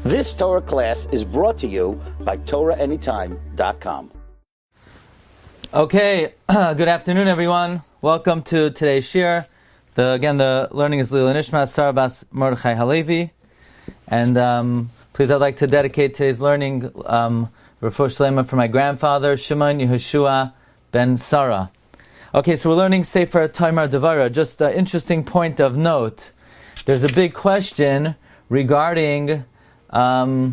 This Torah class is brought to you by TorahAnytime.com. Okay, good afternoon, everyone. Welcome to today's Shiur. The learning is Lila Nishma Sarabas Mordechai Halevi, and please, I'd like to dedicate today's learning Refuah Shlema for my grandfather Shimon Yehoshua ben Sarah. Okay, so we're learning Sefer Tomer Devorah. Just an interesting point of note. There's a big question regarding the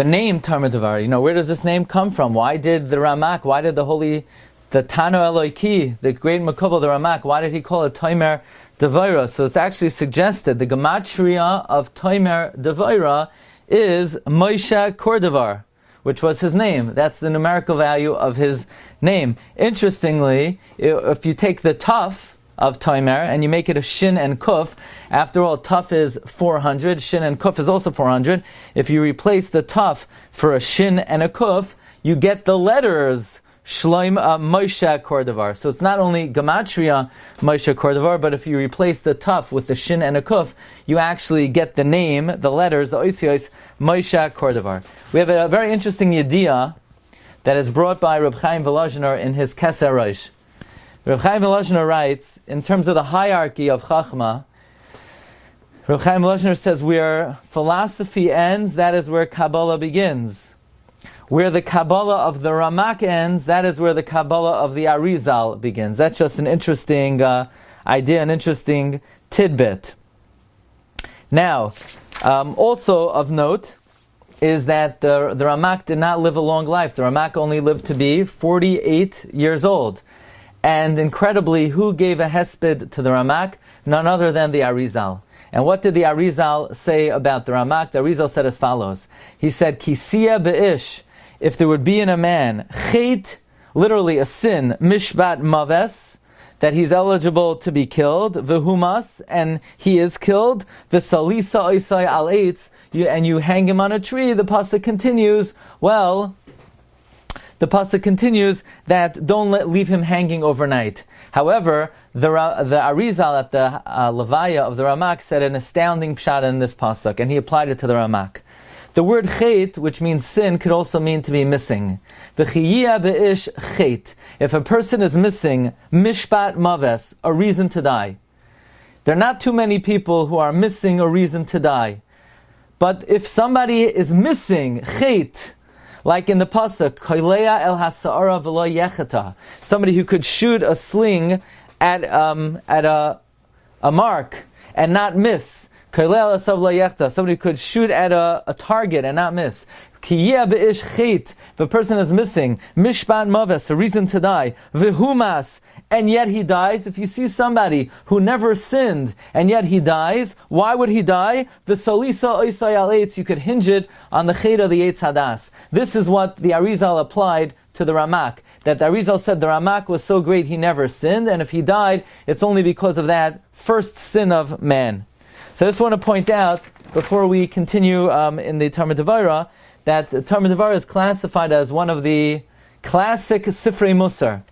name Tomer Devorah. Where does this name come from? Why did the Tano Eloiki, the great Makubal, the Ramak, why did he call it Tomer Devorah? So it's actually suggested the gematria of Tomer Devorah is Moshe Kordevar, which was his name. That's the numerical value of his name. Interestingly, if you take the Tuf of Tomer and you make it a Shin and Kuf, after all, Tuf is 400, Shin and Kuf is also 400. If you replace the Tuf for a Shin and a Kuf, you get the letters Shloim Moshe Kordevar. So it's not only Gematria Moshe Kordevar, but if you replace the Tuf with the Shin and a Kuf, you actually get the name, the letters, the Oisios, Moshe Kordevar. We have a very interesting Yediyah that is brought by Rabbi Chaim Volozhiner in his Keser Rosh. Rabbi Chaim Volozhiner writes, in terms of the hierarchy of Chachma, Rabbi Chaim Volozhiner says, where philosophy ends, that is where Kabbalah begins. Where the Kabbalah of the Ramak ends, that is where the Kabbalah of the Arizal begins. That's just an interesting idea, an interesting tidbit. Now, also of note is that the Ramak did not live a long life. The Ramak only lived to be 48 years old. And incredibly, who gave a hesped to the Ramak? None other than the Arizal. And what did the Arizal say about the Ramak? The Arizal said as follows. He said, Kisiya be'ish, if there would be in a man, chet, literally a sin, mishbat maves, that he's eligible to be killed, v'humas, and he is killed, v'salisa oisai al eitz, and you hang him on a tree, the pasuk continues, that don't leave him hanging overnight. However, the Arizal at the Levaya of the Ramak said an astounding pshat in this pasuk, and he applied it to the Ramak. The word chet, which means sin, could also mean to be missing. V'chiyah be'ish chet. If a person is missing mishpat maves, a reason to die. There are not too many people who are missing a reason to die. But if somebody is missing chet, like in the pasuk, Koilea el hasa'ara v'lo yecheta, somebody who could shoot a sling at a mark and not miss. Somebody who could shoot at a target and not miss. If a person is missing, mishpat maves, a reason to die, v'humas, and yet he dies. If you see somebody who never sinned and yet he dies, why would he die? V'salisa oisai al eitz, you could hinge it on the chet of the eitz hadas. This is what the Arizal applied to the Ramak. That the Arizal said the Ramak was so great he never sinned, and if he died, it's only because of that first sin of man. So I just want to point out, before we continue in the Tomer Devorah, that the Tomer Devorah is classified as one of the classic Sifrei Mussar.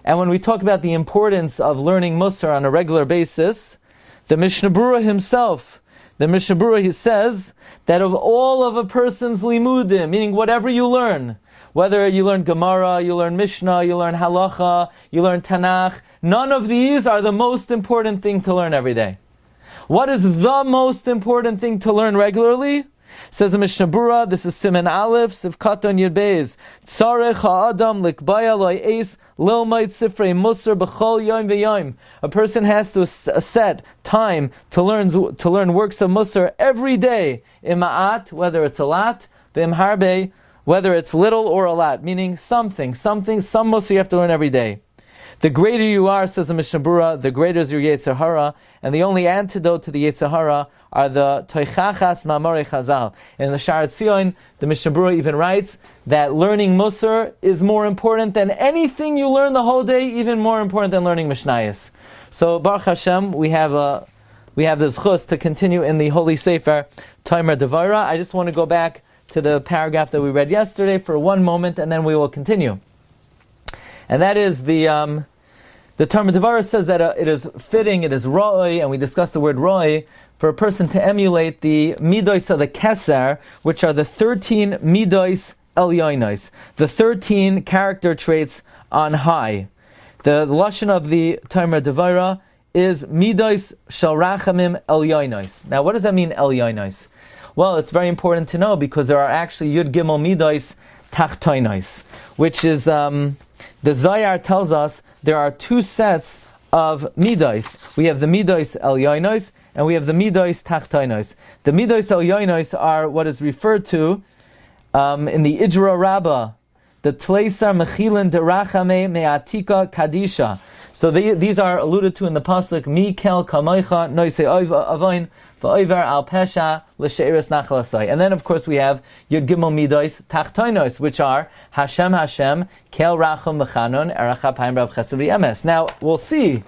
And when we talk about the importance of learning Mussar on a regular basis, the Mishnah Berurah himself, he says that of all of a person's limudim, meaning whatever you learn, whether you learn Gemara, you learn Mishnah, you learn Halacha, you learn Tanakh, none of these are the most important thing to learn every day. What is the most important thing to learn regularly? Says the Mishnah Berurah, this is Siman Aleph, Sivkaton Yud Beis, Tzarech ha'adam likbaya lo'eis lilmait sifrei Mussar b'chol yom v'yom. A person has to set time to learn works of Mussar every day. Ima'at, whether it's a lot, v'im harbe, whether it's little or a lot, meaning some Mussar you have to learn every day. The greater you are, says the Mishnah Berurah, the greater is your Yetzer Hara, and the only antidote to the Yetzer Hara are the Toichachas Ma'amorei Chazal. In the Sha'ar Tzion, the Mishnah Berurah even writes that learning Mussar is more important than anything you learn the whole day, even more important than learning Mishnayos. So Baruch Hashem, we have this chus to continue in the Holy Sefer Tomer Devorah. I just want to go back to the paragraph that we read yesterday for one moment, and then we will continue. And that is the Tomer Devorah says that it is fitting, it is roi, and we discussed the word roi, for a person to emulate the midos of the Keser, which are the 13 midos elyonos, the 13 character traits on high. The lashon of the Tomer Devorah is midos shel rachamim elyonos. Now, what does that mean, elyonos? Well, it's very important to know because there are actually Yud Gimel midos tachtonos, which is the Zohar tells us there are two sets of midos. We have the midos elyonos and we have the midos tachtonos. The midos elyonos are what is referred to in the Ijra Rabbah, the Tleisar Mechilin Derachame Me'atika Kadisha. So these are alluded to in the pasuk Mi Keil Kamocha Noise Avain Va'over Al Pesha L'Sheiris Nachalasai. And then of course we have Yud Gimel Midos Tachtonos, which are Hashem Keil Rachum Mechanon Erach Hapayim Rav Chesed V'Emes. Now we'll see.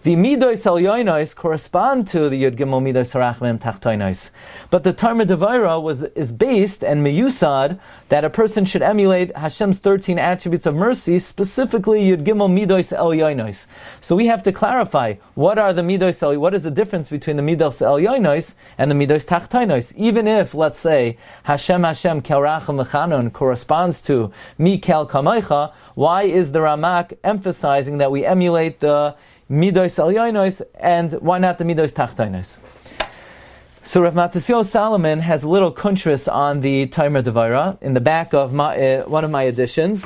The midos elyonos correspond to the Yud Gimel midos harachmim tachtonos, but the Tomer Devorah is based and meyusad that a person should emulate Hashem's 13 attributes of mercy, specifically Yud Gimel midos elyonos. So we have to clarify what is the difference between the midos elyonos and the midos tachtonos. Even if, let's say, Hashem Keil Rachum Mechanon corresponds to Mi Keil Kamocha, why is the Ramak emphasizing that we emulate the midos elyonos, and why not the midos tachtonos? So Rav Matisyahu Salomon has a little kuntris on the Tomer Devorah in the back of one of my editions,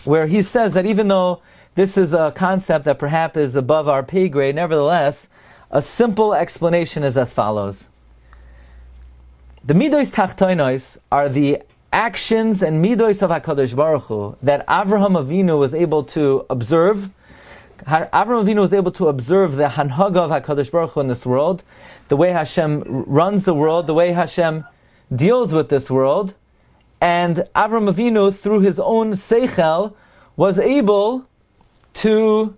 where he says that even though this is a concept that perhaps is above our pay grade, nevertheless, a simple explanation is as follows. The midos tachtonos are the actions and midos of HaKadosh Baruch Hu that Avraham Avinu was able to observe. Avraham Avinu was able to observe the hanhaga of HaKadosh Baruch Hu in this world, the way Hashem runs the world, the way Hashem deals with this world, and Avraham Avinu, through his own seichel, was able to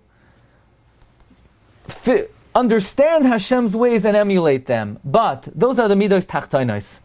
understand Hashem's ways and emulate them. But those are the midos tachtonos.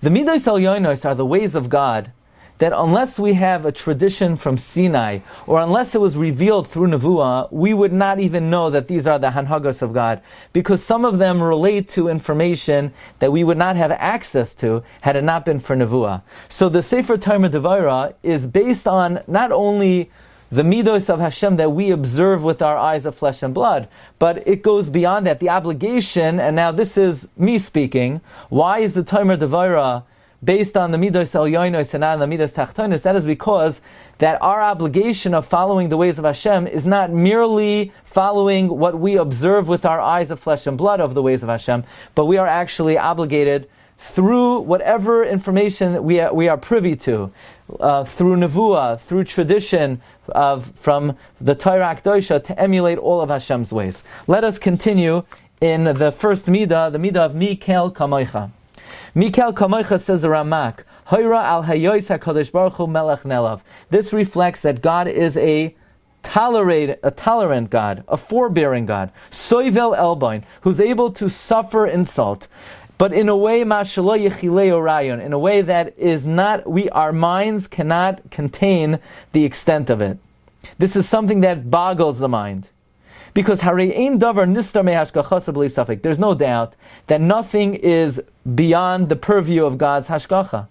The midos elyonos are the ways of God that unless we have a tradition from Sinai, or unless it was revealed through Nevuah, we would not even know that these are the hanhagos of God, because some of them relate to information that we would not have access to had it not been for Nevuah. So the Sefer Tomer Devorah is based on not only the midos of Hashem that we observe with our eyes of flesh and blood, but it goes beyond that. The obligation, and now this is me speaking, why is the Tomer Devorah based on the midos elyonos and not on the midos tachtonos? That is because that our obligation of following the ways of Hashem is not merely following what we observe with our eyes of flesh and blood of the ways of Hashem, but we are actually obligated through whatever information we are privy to, through Nevuah, through tradition from the Torah Akdosha, to emulate all of Hashem's ways. Let us continue in the first Middah, the Middah of Mi Keil Kamocha. Mi Keil Kamocha, says the Ramak, Hoira al Hayois HaKadosh Baruch Hu Melech Nelav. This reflects that God is a tolerant God, a forbearing God, Soivel Elbain, who's able to suffer insult, but in a way, Mashalo Yechileo Rayon, in a way that is not, our minds cannot contain the extent of it. This is something that boggles the mind. Because there's no doubt that nothing is beyond the purview of God's hashgacha.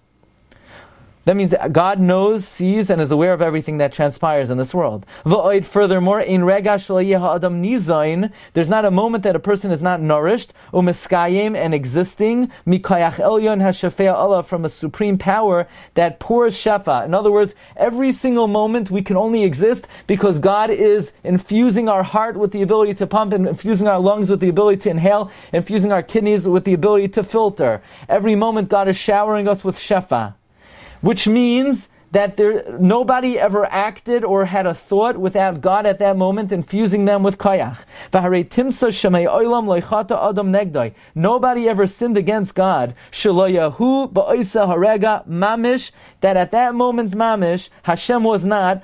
That means that God knows, sees, and is aware of everything that transpires in this world. Furthermore, there's not a moment that a person is not nourished, and existing, from a supreme power that pours shefa. In other words, every single moment we can only exist because God is infusing our heart with the ability to pump, and infusing our lungs with the ability to inhale, infusing our kidneys with the ability to filter. Every moment God is showering us with shefa. Which means that nobody ever acted or had a thought without God at that moment infusing them with koyach. Nobody ever sinned against God. Mamish, that at that moment mamish, Hashem was not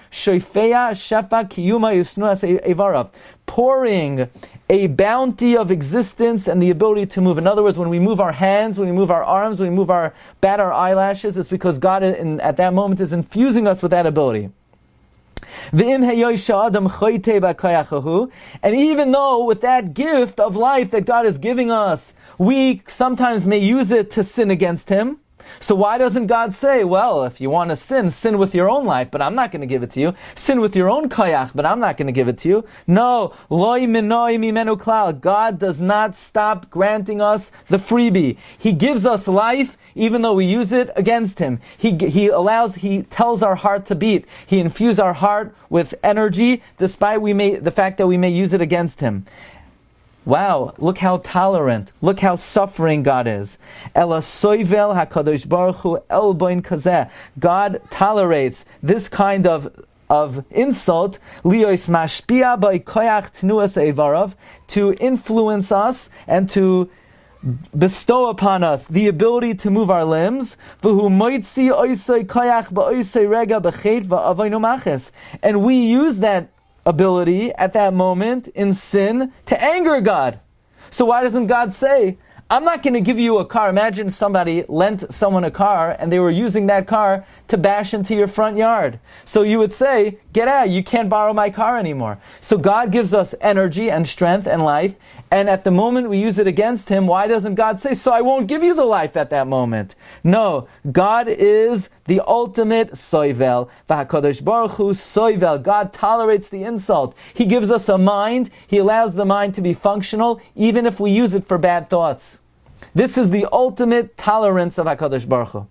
pouring a bounty of existence and the ability to move. In other words, when we move our hands, when we move our arms, when we bat our eyelashes, it's because God at that moment is infusing us with that ability. And even though with that gift of life that God is giving us, we sometimes may use it to sin against Him. So why doesn't God say, well, if you want to sin with your own life, but I'm not going to give it to you. Sin with your own koyach, but I'm not going to give it to you. No, loy minoi mimenu klal. God does not stop granting us the freebie. He gives us life, even though we use it against Him. He tells our heart to beat. He infuses our heart with energy, despite the fact that we may use it against Him. Wow, look how tolerant, look how suffering God is. Ela soivel hakadosh baruch hu elboin kazeh. God tolerates this kind of insult, lios mashpia by koyach tnuas evarav, to influence us and to bestow upon us the ability to move our limbs. And we use that ability at that moment in sin to anger God. So why doesn't God say, I'm not going to give you a car? Imagine somebody lent someone a car and they were using that car to bash into your front yard. So you would say, get out, you can't borrow my car anymore. So God gives us energy and strength and life, and at the moment we use it against Him, why doesn't God say, so I won't give you the life at that moment? No, God is the ultimate soivel. V'hakadosh baruch hu soivel. God tolerates the insult. He gives us a mind. He allows the mind to be functional, even if we use it for bad thoughts. This is the ultimate tolerance of HaKadosh Baruch Hu.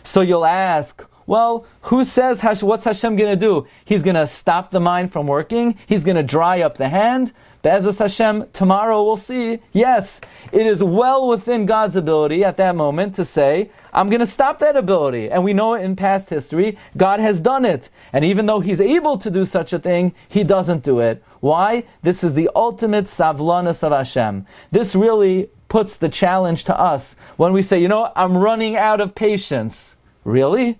So you'll ask, well, who says, what's Hashem going to do? He's going to stop the mind from working? He's going to dry up the hand? Be'ezus Hashem, tomorrow we'll see. Yes, it is well within God's ability at that moment to say, I'm going to stop that ability. And we know in past history, God has done it. And even though He's able to do such a thing, He doesn't do it. Why? This is the ultimate savlanus of Hashem. This really puts the challenge to us when we say, I'm running out of patience. Really?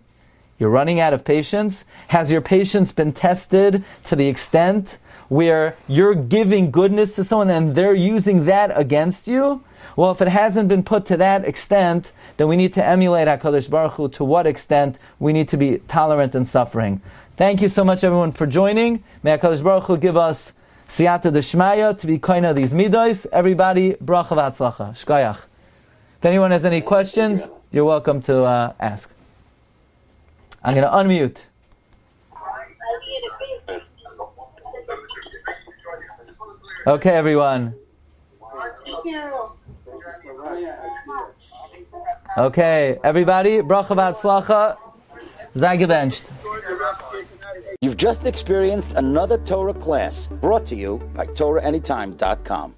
You're running out of patience? Has your patience been tested to the extent where you're giving goodness to someone and they're using that against you? Well, if it hasn't been put to that extent, then we need to emulate HaKadosh Baruch Hu to what extent we need to be tolerant in suffering. Thank you so much, everyone, for joining. May HaKadosh Baruch Hu give us siyata d'shmaya to be koina these midos. Everybody, bracha v'atzlacha. Shkoyach. If anyone has any questions, you're welcome to ask. I'm going to unmute. Okay, everyone. Okay, everybody, bracha v'atzlacha. Sei gebenched. You've just experienced another Torah class brought to you by TorahAnytime.com.